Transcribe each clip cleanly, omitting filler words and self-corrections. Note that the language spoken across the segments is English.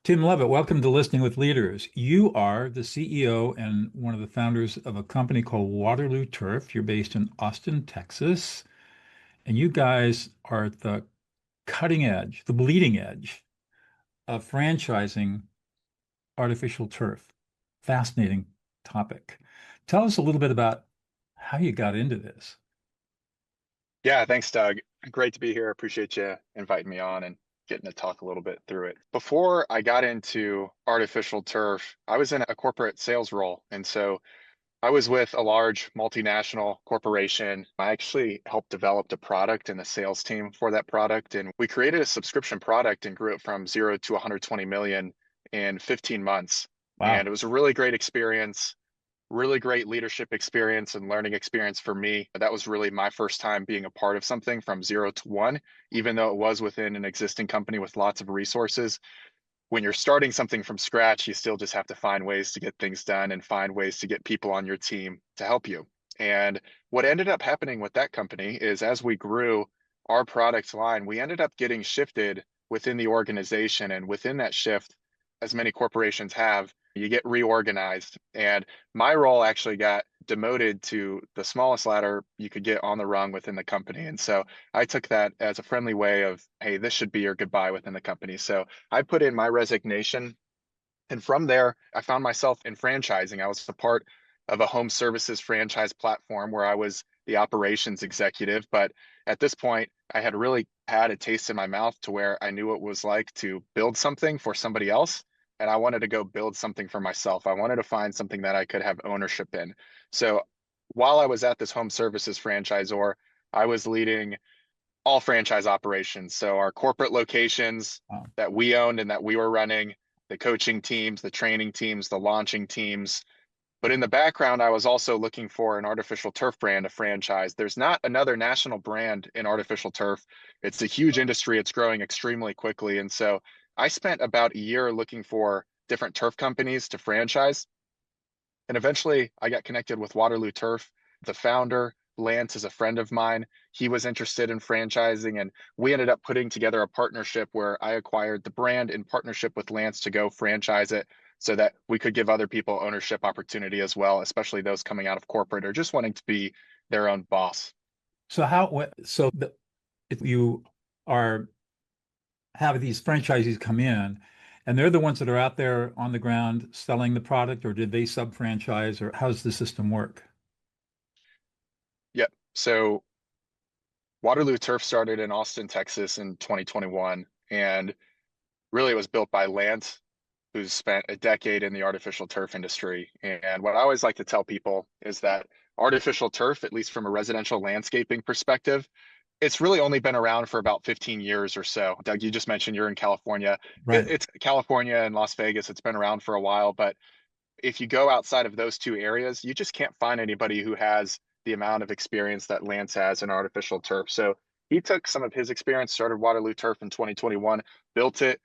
Tim Lovett, welcome to Listening with Leaders. You are the CEO and one of the founders of a company called Waterloo Turf. You're based in Austin, Texas, and you guys are at the cutting edge, the bleeding edge of franchising artificial turf. Fascinating topic. Tell us a little bit about how you got into this. Yeah, thanks, Doug. Great to be here. Appreciate you inviting me on and getting to talk a little bit through it. Before I got into artificial turf, I was in a corporate sales role. And so I was with a large multinational corporation. I actually helped develop a product and a sales team for that product. And we created a subscription product and grew it from 0 to 120 million in 15 months. And Wow. it was a really great experience, really great leadership experience and learning experience for me. That was really my first time being a part of something from 0 to 1, even though it was within an existing company with lots of resources. When you're starting something from scratch, you still just have to find ways to get things done and find ways to get people on your team to help you. And what ended up happening with that company is as we grew our product line, we ended up getting shifted within the organization. And within that shift, as many corporations have, you get reorganized. And my role actually got demoted to the smallest ladder you could get on the rung within the company. And so I took that as a friendly way of, hey, this should be your goodbye within the company. So I put in my resignation. And from there, I found myself in franchising. I was a part of a home services franchise platform where I was the operations executive. But at this point, I had really had a taste in my mouth to where I knew what it was like to build something for somebody else. And I wanted to go build something for myself. I wanted to find something that I could have ownership in. So while I was at this home services franchisor, I was leading all franchise operations. So our corporate locations Wow. that we owned and that we were running, the coaching teams, the training teams, the launching teams. But in the background, I was also looking for an artificial turf brand, a franchise. There's not another national brand in artificial turf. It's a huge industry. It's growing extremely quickly. And so I spent about a year looking for different turf companies to franchise. And eventually I got connected with Waterloo Turf. The founder, Lance, is a friend of mine. He was interested in franchising, and we ended up putting together a partnership where I acquired the brand in partnership with Lance to go franchise it so that we could give other people ownership opportunity as well, especially those coming out of corporate or just wanting to be their own boss. So if you are have these franchisees come in and they're the ones that are out there on the ground selling the product, or did they sub-franchise, or how's the system work? Yep. So Waterloo Turf started in Austin, Texas in 2021. And really, it was built by Lance, who's spent a decade in the artificial turf industry. And what I always like to tell people is that artificial turf, at least from a residential landscaping perspective, it's really only been around for about 15 years or so. Doug, you just mentioned you're in California. Right. It's California and Las Vegas. It's been around for a while, but if you go outside of those two areas, you just can't find anybody who has the amount of experience that Lance has in artificial turf. So he took some of his experience, started Waterloo Turf in 2021, built it,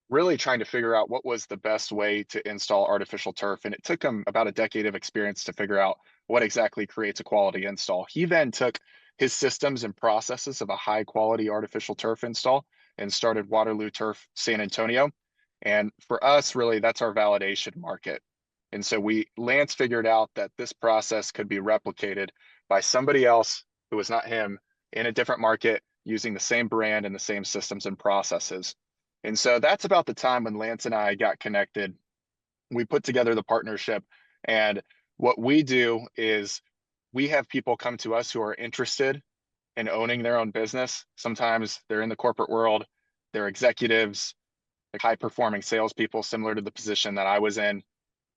really trying to figure out what was the best way to install artificial turf. And it took him about a decade of experience to figure out what exactly creates a quality install. He then took his systems and processes of a high quality artificial turf install and started Waterloo Turf San Antonio. And for us, really, that's our validation market. And so Lance figured out that this process could be replicated by somebody else who was not him in a different market using the same brand and the same systems and processes. And so that's about the time when Lance and I got connected. We put together the partnership. And what we do is we have people come to us who are interested in owning their own business. Sometimes they're in the corporate world, they're executives, like high performing salespeople, similar to the position that I was in.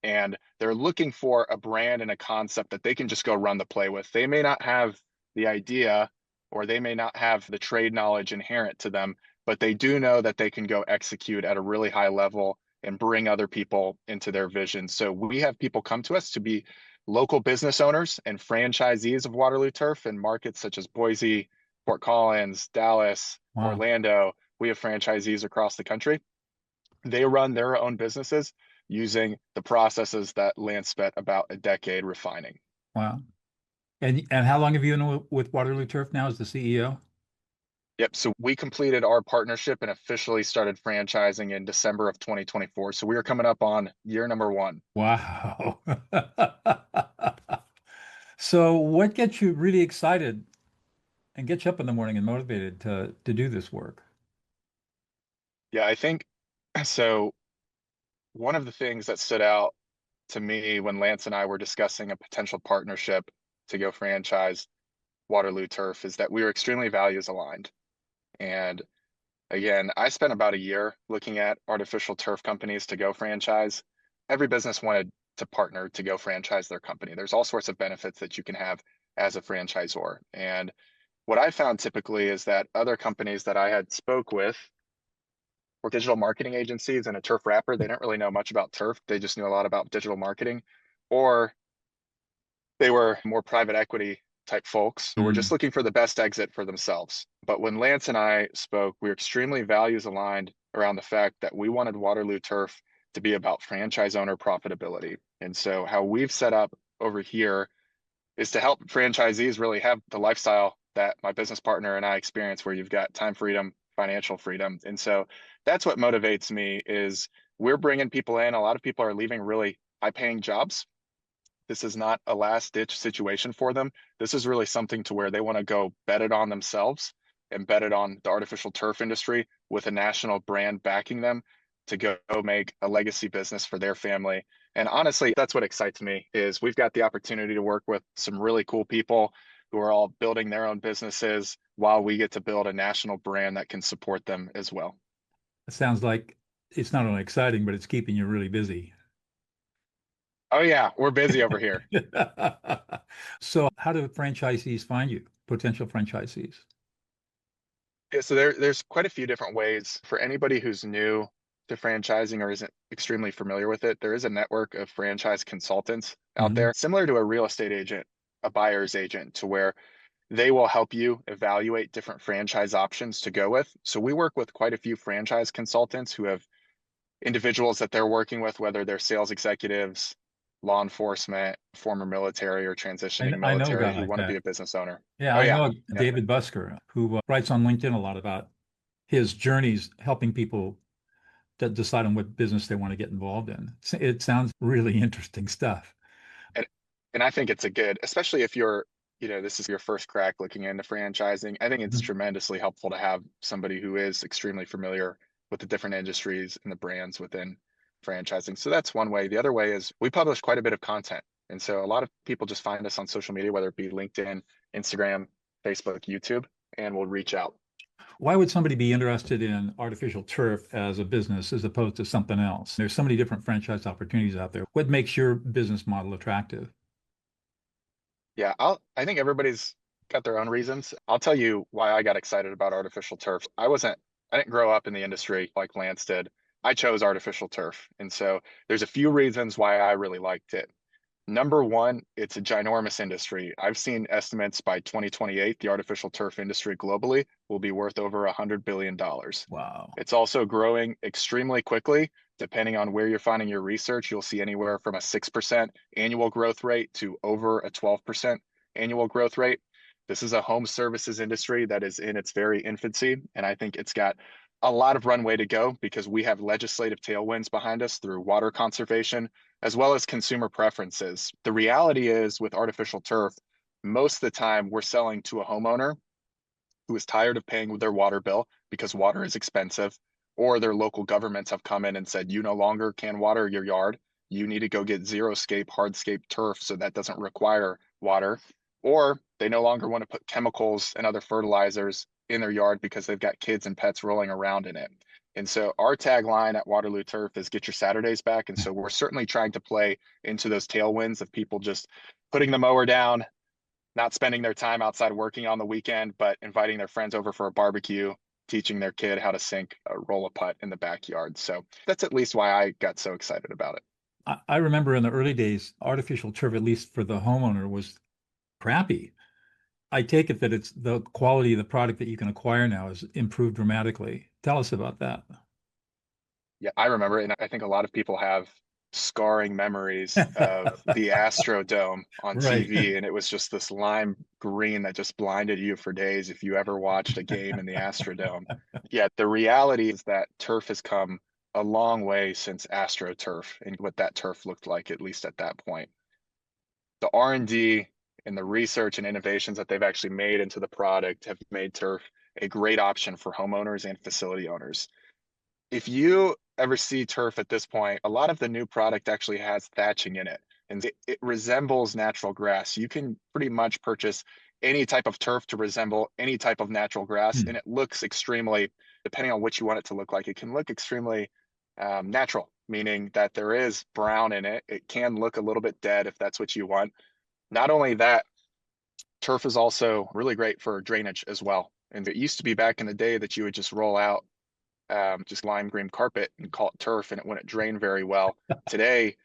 And they're looking for a brand and a concept that they can just go run the play with. They may not have the idea or they may not have the trade knowledge inherent to them, but they do know that they can go execute at a really high level and bring other people into their vision. So we have people come to us to be local business owners and franchisees of Waterloo Turf in markets such as Boise, Fort Collins, Dallas, Wow. Orlando. We have franchisees across the country. They run their own businesses using the processes that Lance spent about a decade refining. Wow. And how long have you been with Waterloo Turf now as the CEO? Yep. So we completed our partnership and officially started franchising in December of 2024. So we are coming up on year number one. Wow. So what gets you really excited and gets you up in the morning and motivated to do this work? Yeah, I think so. One of the things that stood out to me when Lance and I were discussing a potential partnership to go franchise Waterloo Turf is that we were extremely values aligned. And again, I spent about a year looking at artificial turf companies to go franchise. Every business wanted to partner to go franchise their company. There's all sorts of benefits that you can have as a franchisor. And what I found typically is that other companies that I had spoke with were digital marketing agencies and a turf wrapper. They didn't really know much about turf. They just knew a lot about digital marketing, or they were more private equity type folks who were just Mm. looking for the best exit for themselves. But when Lance and I spoke, we were extremely values aligned around the fact that we wanted Waterloo Turf to be about franchise owner profitability. And so, how we've set up over here is to help franchisees really have the lifestyle that my business partner and I experience, where you've got time freedom, financial freedom. And so, that's what motivates me is we're bringing people in. A lot of people are leaving really high paying jobs. This is not a last ditch situation for them. This is really something to where they want to go bet it on themselves and bet it on the artificial turf industry with a national brand backing them to go make a legacy business for their family. And honestly, that's what excites me is we've got the opportunity to work with some really cool people who are all building their own businesses while we get to build a national brand that can support them as well. It sounds like it's not only exciting, but it's keeping you really busy. Oh yeah, we're busy over here. So how do franchisees find you, potential franchisees? Yeah, so there's quite a few different ways for anybody who's new to franchising or isn't extremely familiar with it. There is a network of franchise consultants out Hmm. there, similar to a real estate agent, a buyer's agent, to where they will help you evaluate different franchise options to go with. So we work with quite a few franchise consultants who have individuals that they're working with, whether they're sales executives, law enforcement, former military, or transitioning I know a guy military who like want to be that. a business owner. Yeah, Oh I yeah. know Yeah. David Busker, who writes on LinkedIn a lot about his journeys helping people to decide on what business they want to get involved in. It sounds really interesting stuff. And and I think it's a good, especially if you're, this is your first crack looking into franchising. I think it's Mhm. tremendously helpful to have somebody who is extremely familiar with the different industries and the brands within franchising. So that's one way. The other way is we publish quite a bit of content. And so a lot of people just find us on social media, whether it be LinkedIn, Instagram, Facebook, YouTube, and we'll reach out. Why would somebody be interested in artificial turf as a business as opposed to something else? There's so many different franchise opportunities out there. What makes your business model attractive? Yeah, I think everybody's got their own reasons. I'll tell you why I got excited about artificial turf. I didn't grow up in the industry like Lance did. I chose artificial turf. And so there's a few reasons why I really liked it. Number one, it's a ginormous industry. I've seen estimates by 2028, the artificial turf industry globally will be worth over $100 billion. dollars. Wow. It's also growing extremely quickly. Depending on where you're finding your research, you'll see anywhere from a 6% annual growth rate to over a 12% annual growth rate. This is a home services industry that is in its very infancy, and I think it's got a lot of runway to go because we have legislative tailwinds behind us through water conservation as well as consumer preferences. The reality is with artificial turf, most of the time we're selling to a homeowner who is tired of paying their water bill because water is expensive, or their local governments have come in and said, you no longer can water your yard. You need to go get zero-scape, hardscape turf so that doesn't require water. Or they no longer want to put chemicals and other fertilizers in their yard because they've got kids and pets rolling around in it. And so our tagline at Waterloo Turf is get your Saturdays back. And so we're certainly trying to play into those tailwinds of people just putting the mower down, not spending their time outside working on the weekend, but inviting their friends over for a barbecue, teaching their kid how to sink a roll a putt in the backyard. So that's at least why I got so excited about it. I remember in the early days, artificial turf, at least for the homeowner, was crappy. I take it that it's the quality of the product that you can acquire now is improved dramatically. Tell us about that. Yeah, I remember it. And I think a lot of people have scarring memories of the Astrodome on Right. TV, and it was just this lime green that just blinded you for days if you ever watched a game in the Astrodome. Yet the reality is that turf has come a long way since AstroTurf and what that turf looked like, at least at that point. The R&D and the research and innovations that they've actually made into the product have made turf a great option for homeowners and facility owners. If you ever see turf at this point, a lot of the new product actually has thatching in it, and it resembles natural grass. You can pretty much purchase any type of turf to resemble any type of natural grass, Hmm. and it looks extremely, depending on what you want it to look like, it can look extremely natural, meaning that there is brown in it. It can look a little bit dead if that's what you want. Not only that, turf is also really great for drainage as well. And it used to be back in the day that you would just roll out just lime green carpet and call it turf, and it wouldn't drain very well. Today,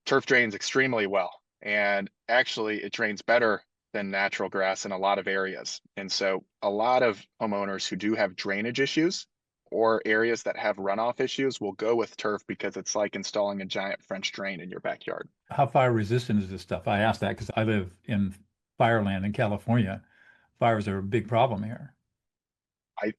turf drains extremely well, and actually, it drains better than natural grass in a lot of areas. And so, a lot of homeowners who do have drainage issues or areas that have runoff issues will go with turf because it's like installing a giant French drain in your backyard. How fire resistant is this stuff? I asked that because I live in fireland in California. Fires are a big problem here.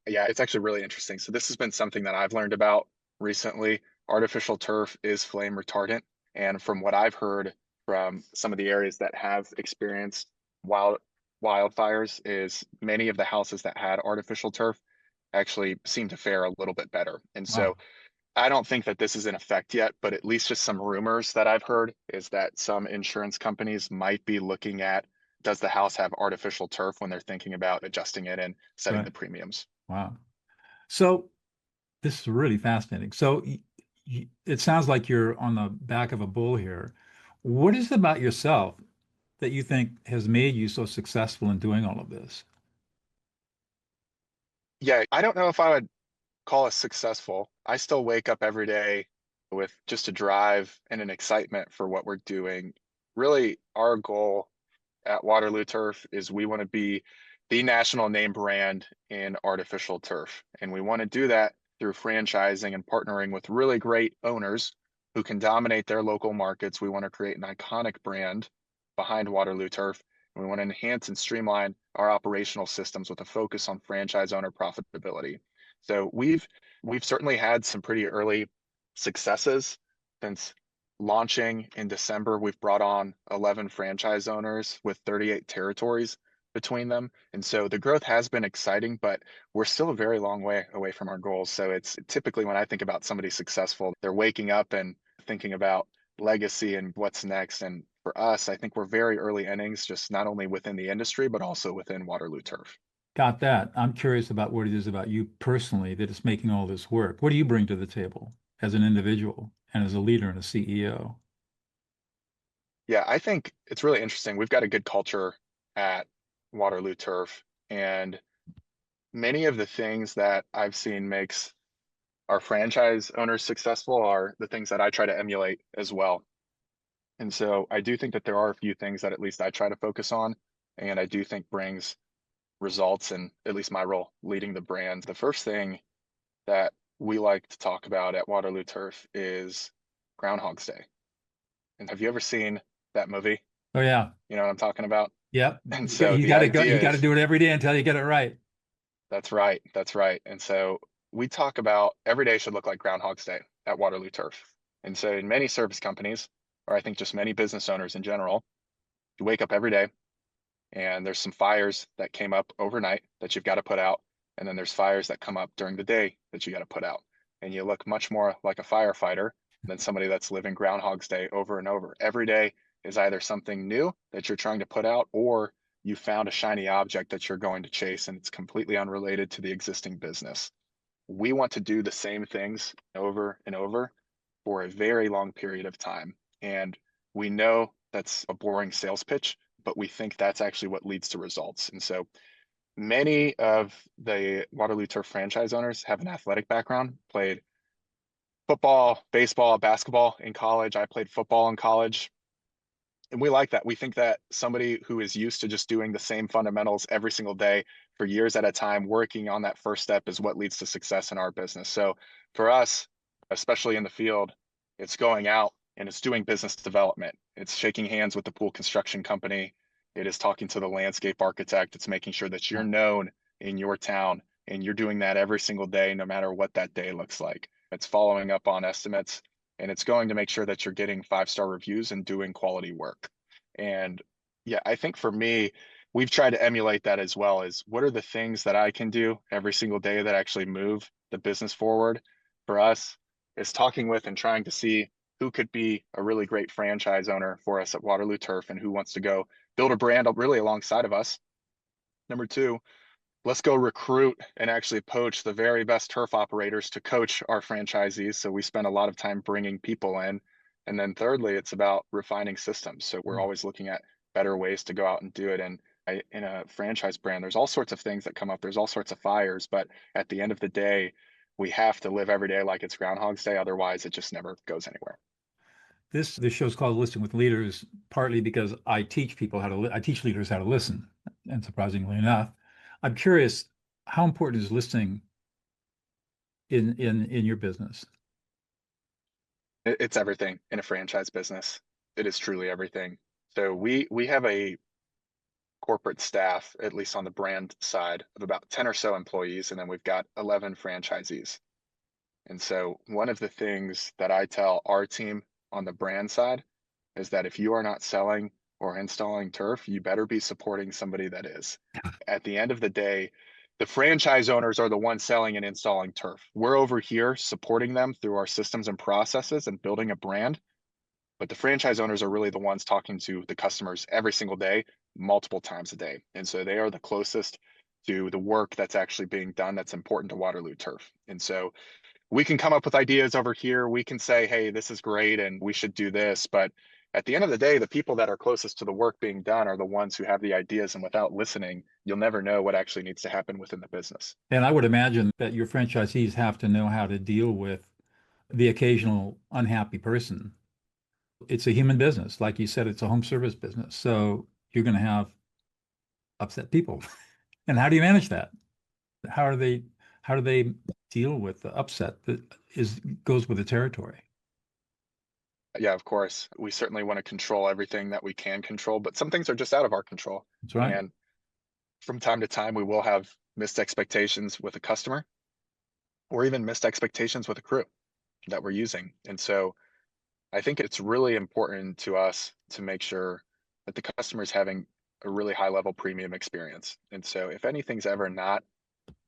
Yeah, it's actually really interesting. So this has been something that I've learned about recently. Artificial turf is flame retardant, and from what I've heard from some of the areas that have experienced wild wildfires, is many of the houses that had artificial turf actually seem to fare a little bit better. And Wow. so I don't think that this is in effect yet, but at least just some rumors that I've heard is that some insurance companies might be looking at, does the house have artificial turf when they're thinking about adjusting it and setting Right. the premiums. Wow. So this is really fascinating. So it sounds like you're on the back of a bull here. What is it about yourself that you think has made you so successful in doing all of this? Yeah, I don't know if I would call us successful. I still wake up every day with just a drive and an excitement for what we're doing. Really, our goal at Waterloo Turf is we want to be the national name brand in artificial turf. And we want to do that through franchising and partnering with really great owners who can dominate their local markets. We want to create an iconic brand behind Waterloo Turf. And we want to enhance and streamline our operational systems with a focus on franchise owner profitability. So we've certainly had some pretty early successes since launching in December. We've brought on 11 franchise owners with 38 territories between them. And so the growth has been exciting, but we're still a very long way away from our goals. So it's typically when I think about somebody successful, they're waking up and thinking about legacy and what's next. And for us, I think we're very early innings, just not only within the industry, but also within Waterloo Turf. Got that. I'm curious about what it is about you personally that is making all this work. What do you bring to the table as an individual and as a leader and a CEO? Yeah, I think it's really interesting. We've got a good culture at Waterloo Turf, and many of the things that I've seen makes our franchise owners successful are the things that I try to emulate as well. And so I do think that there are a few things that at least I try to focus on, and I do think brings results in at least my role leading the brand. The first thing that we like to talk about at Waterloo Turf is Groundhog's Day. And have you ever seen that movie? Oh yeah. You know what I'm talking about? Yep. And so You the got to go, you idea got to is do it every day until you get it right. that's right. That's right. And so we talk about every day should look like Groundhog's Day at Waterloo Turf. And so in many service companies, or I think just many business owners in general, you wake up every day and there's some fires that came up overnight that you've got to put out. And then there's fires that come up during the day that you got to put out. And you look much more like a firefighter than somebody that's living Groundhog's Day over and over. Every day is either something new that you're trying to put out, or you found a shiny object that you're going to chase and it's completely unrelated to the existing business. We want to do the same things over and over for a very long period of time. And we know that's a boring sales pitch, but we think that's actually what leads to results. And so many of the Waterloo Turf franchise owners have an athletic background, played football, baseball, basketball in college. I played football in college. And we like that. We think that somebody who is used to just doing the same fundamentals every single day for years at a time, working on that first step is what leads to success in our business. So for us, especially in the field, it's going out and it's doing business development. It's shaking hands with the pool construction company. It is talking to the landscape architect. It's making sure that you're known in your town, and you're doing that every single day, no matter what that day looks like. It's following up on estimates, and it's going to make sure that you're getting 5-star reviews and doing quality work. And yeah, I think for me, we've tried to emulate that as well. As what are the things that I can do every single day that actually move the business forward? For us, is talking with and trying to see who could be a really great franchise owner for us at Waterloo Turf and who wants to go build a brand really alongside of us. Number two, let's go recruit and actually poach the very best turf operators to coach our franchisees. So we spend a lot of time bringing people in. And then thirdly, it's about refining systems. So we're always looking at better ways to go out and do it. And in a franchise brand, there's all sorts of things that come up. There's all sorts of fires, but at the end of the day, we have to live every day like it's Groundhog's Day. Otherwise, it just never goes anywhere. This show is called Listening with Leaders, partly because I teach people I teach leaders how to listen. And surprisingly enough, I'm curious, how important is listening in your business? It's everything in a franchise business. It is truly everything. So we have a corporate staff, at least on the brand side, of about 10 or so employees, and then we've got 11 franchisees. And so one of the things that I tell our team on the brand side is that if you are not selling or installing turf, you better be supporting somebody that is. At the end of the day, the franchise owners are the ones selling and installing turf. We're over here supporting them through our systems and processes and building a brand. But the franchise owners are really the ones talking to the customers every single day, multiple times a day. And so they are the closest to the work that's actually being done that's important to Waterloo Turf. And so we can come up with ideas over here. We can say, hey, this is great and we should do this. But at the end of the day, the people that are closest to the work being done are the ones who have the ideas. And without listening, you'll never know what actually needs to happen within the business. And I would imagine that your franchisees have to know how to deal with the occasional unhappy person. It's a human business. Like you said, it's a home service business. So you're going to have upset people. And how do you manage that? How do they deal with the upset that goes with the territory? Yeah, of course. We certainly want to control everything that we can control, but some things are just out of our control. That's right. And from time to time, we will have missed expectations with a customer or even missed expectations with a crew that we're using. And so I think it's really important to us to make sure that the customer is having a really high level premium experience. And so if anything's ever not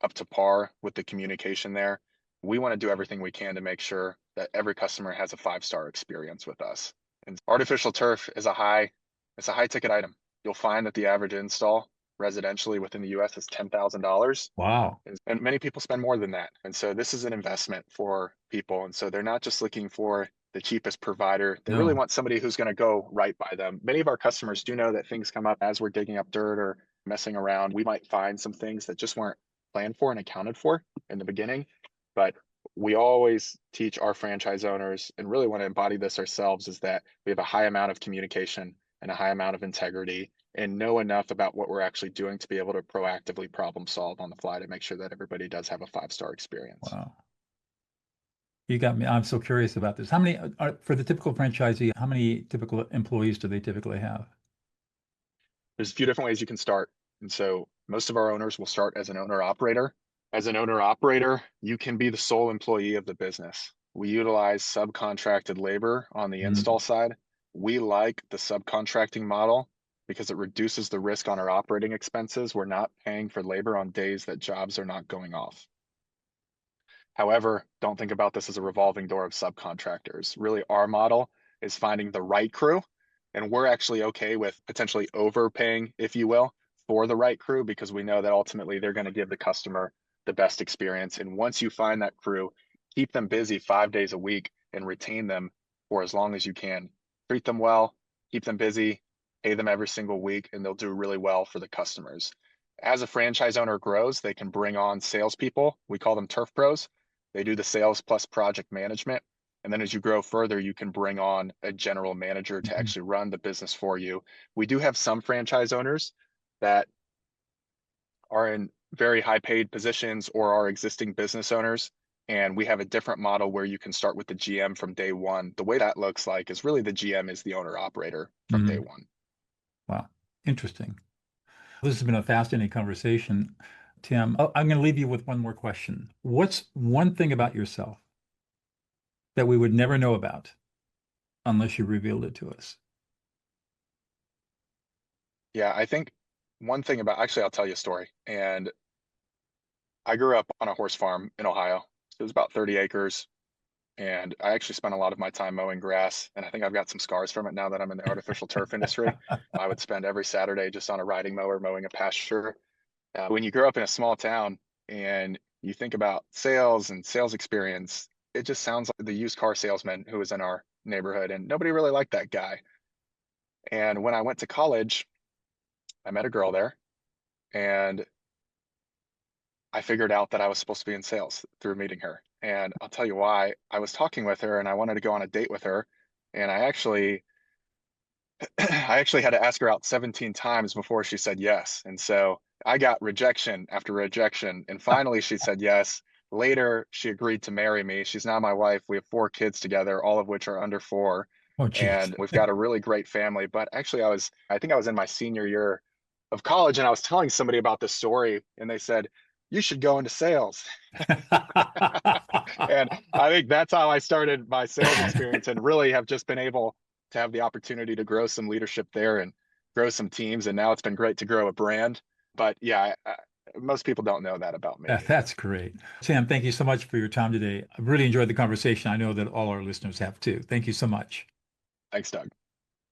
up to par with the communication there, we want to do everything we can to make sure that every customer has a 5-star experience with us. And artificial turf is it's a high ticket item. You'll find that the average install residentially within the US is $10,000. Wow. And many people spend more than that. And so this is an investment for people. And so they're not just looking for the cheapest provider. They really No. want somebody who's going to go right by them. Many of our customers do know that things come up as we're digging up dirt or messing around. We might find some things that just weren't planned for and accounted for in the beginning. But we always teach our franchise owners and really want to embody this ourselves is that we have a high amount of communication and a high amount of integrity and know enough about what we're actually doing to be able to proactively problem solve on the fly to make sure that everybody does have a 5-star experience. Wow. You got me. I'm so curious about this. How many for the typical franchisee, how many typical employees do they typically have? There's a few different ways you can start. And so most of our owners will start as an owner operator. As an owner operator, you can be the sole employee of the business. We utilize subcontracted labor on the Mm. install side. We like the subcontracting model because it reduces the risk on our operating expenses. We're not paying for labor on days that jobs are not going off. However, don't think about this as a revolving door of subcontractors. Really, our model is finding the right crew, and we're actually okay with potentially overpaying, if you will, for the right crew because we know that ultimately they're going to give the customer the best experience. And once you find that crew, keep them busy 5 days a week and retain them for as long as you can. Treat them well, keep them busy, pay them every single week, and they'll do really well for the customers. As a franchise owner grows, they can bring on salespeople. We call them turf pros. They do the sales plus project management. And then as you grow further, you can bring on a general manager to actually run the business for you. We do have some franchise owners that are in very high paid positions or are existing business owners. And we have a different model where you can start with the GM from day one. The way that looks like is really the GM is the owner operator from day Mhm. one. Wow. Interesting. This has been a fascinating conversation, Tim. I'm going to leave you with one more question. What's one thing about yourself that we would never know about unless you revealed it to us? Yeah, I think one thing about actually, I'll tell you a story. And I grew up on a horse farm in Ohio. It was about 30 acres. And I actually spent a lot of my time mowing grass. And I think I've got some scars from it now that I'm in the artificial turf industry. I would spend every Saturday just on a riding mower mowing a pasture. When you grow up in a small town and you think about sales and sales experience, it just sounds like the used car salesman who was in our neighborhood. And nobody really liked that guy. And when I went to college, I met a girl there. And I figured out that I was supposed to be in sales through meeting her. And I'll tell you why. I was talking with her and I wanted to go on a date with her. And I actually I actually had to ask her out 17 times before she said yes. And so I got rejection after rejection. And finally she said yes. Later, she agreed to marry me. She's now my wife. We have 4 kids together, all of which are under 4. Oh, geez. And we've got a really great family. But actually, I think I was in my senior year of college and I was telling somebody about this story and they said, you should go into sales. And I think that's how I started my sales experience and really have just been able to have the opportunity to grow some leadership there and grow some teams. And now it's been great to grow a brand. But yeah, most people don't know that about me. That's great. Sam, thank you so much for your time today. I really enjoyed the conversation. I know that all our listeners have too. Thank you so much. Thanks, Doug.